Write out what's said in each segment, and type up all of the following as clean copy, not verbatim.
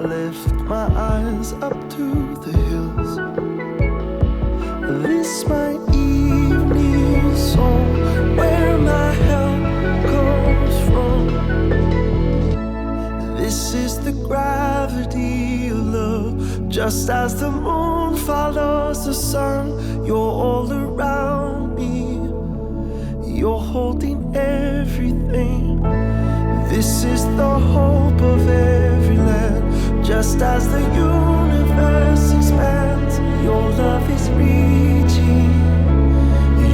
lift my eyes up to the hills. This my evening song, where my help comes from. This is the gravity of love. Just as the moon follows the sun, you're all around me. You're holding everything. This is the hope of every land. Just as the universe expands, your love is reaching.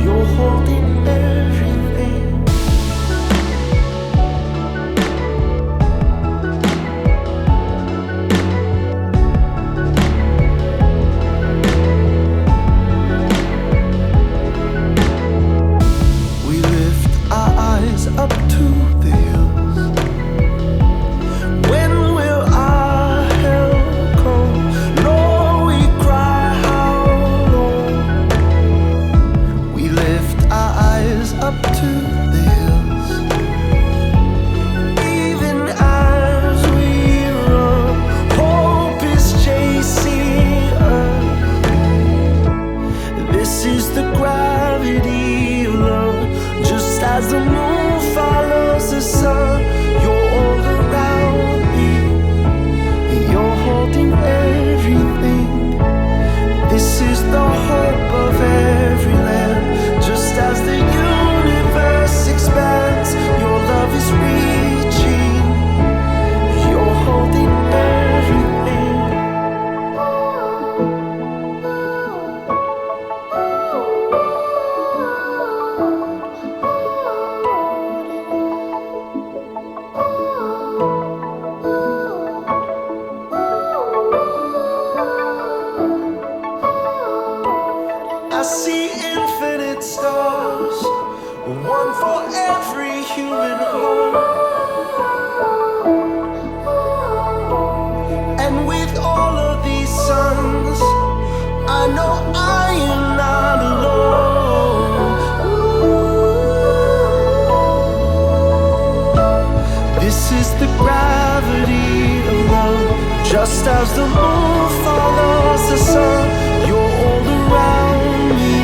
You're holding everything. We lift our eyes up to the hills. When will our help come? Lord, we cry, how long? We lift our eyes up to the hills. Even as we run, hope is chasing us. This is the gravity of love. Just as the moon follows the sun, you're all around me. You're holding everything. This is the hope of every land. Just as the universe expands, your love is reaching. You're holding everything. I see infinite stars, one for every human heart. And with all of these suns, I know I am not alone. This is the gravity of love. Just as the moon follows the sun, you're all around me.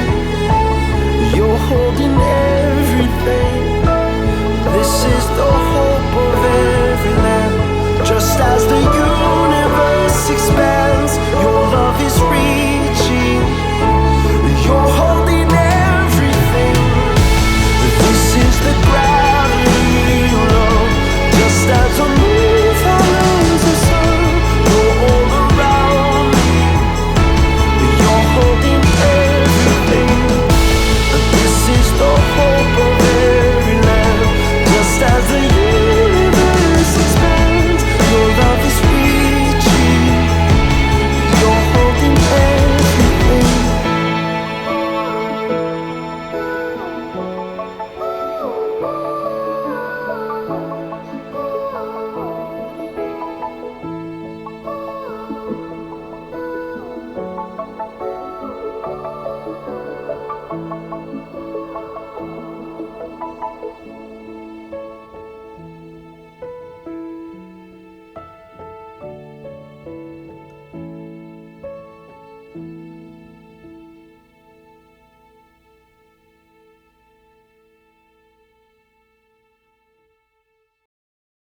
You're holding everything. This is the hope of every land. Just as the universe expands, your love is reaching. You're holding everything. This is the gravity of love. Just as the moon follows the sun, you're all around me. You're holding everything. This is the hope of every land. Just as the universe expands, your love is reaching. You're holding everything.